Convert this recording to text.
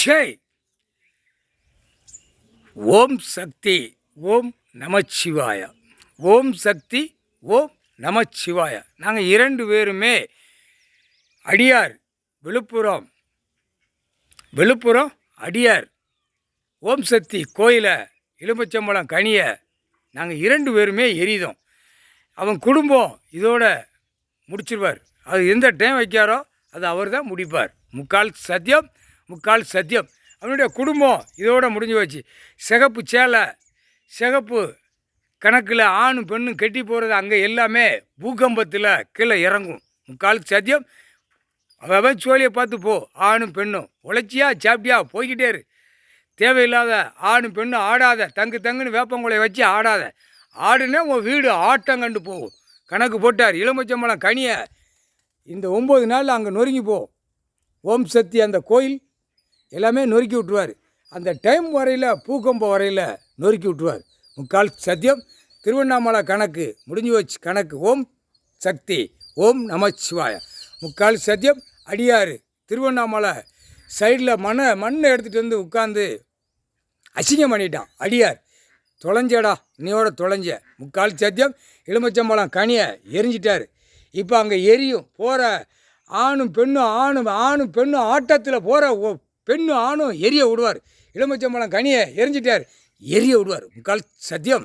ஜெய் ஓம் சக்தி ஓம் நமச்சிவாய. ஓம் சக்தி ஓம் நமச்சிவாய. நாங்கள் 2 பேருமே அடியார். விழுப்புரம் அடியார். ஓம் சக்தி கோயிலை எலும்பச்சம்பழம் கனியை நாங்கள் 2 பேருமே எரிதோம். அவன் குடும்பம் இதோட முடிச்சிருவார். அது எந்த டைம் வைக்காரோ அது அவர் தான் முடிப்பார். முக்கால் சத்தியம். அவனுடைய குடும்பம் இதோடு முடிஞ்சு வச்சு சிகப்பு சேலை, சிகப்பு கணக்கில் ஆணும் பெண்ணும் கட்டி போகிறது அங்கே எல்லாமே பூகம்பத்தில் கீழே இறங்கும். முக்கால் சத்தியம். அவன் சோழியை பார்த்து போ. ஆணும் பெண்ணும் உழைச்சியா சாப்பிட்டியா போய்கிட்டே இரு. தேவையில்லாத ஆணும் பெண்ணும் ஆடாத. தங்குன்னு வேப்பங்குலையை வச்சு ஆடாத. ஆடுனே உன் வீடு ஆட்டம் கண்டு போகும். கணக்கு போட்டார். எலுமிச்சம்பழம் கனியை இந்த 9 நாளில் அங்கே நொறுங்கி போ. ஓம் சக்தி அந்த கோயில் எல்லாமே நொறுக்கி விட்டுருவார். அந்த டைம் வரையில் பூகம்பம் வரையில் நொறுக்கி விட்டுருவார். முக்கால் சத்தியம். திருவண்ணாமலை கணக்கு முடிஞ்சு வச்சு கணக்கு. ஓம் சக்தி ஓம் நமச்சிவாய. முக்கால் சத்தியம். அடியார் திருவண்ணாமலை சைடில் மண்ணை எடுத்துகிட்டு வந்து உட்காந்து அசிங்கம் பண்ணிட்டான். அடியார் தொலைஞ்சடா, இன்னையோட தொலைஞ்ச. முக்கால் சத்தியம். எலுமிச்சம்பழம் கனியை எரிஞ்சிட்டார். இப்போ அங்கே எரியும் போகிற ஆணும் பெண்ணும் ஆட்டத்தில் போகிற பெண்ணும் ஆணும் எரிய விடுவார். எலுமிச்சம்பழம் கனியை எரிஞ்சிட்டார். எரிய விடுவார். முக்கால் சத்தியம்.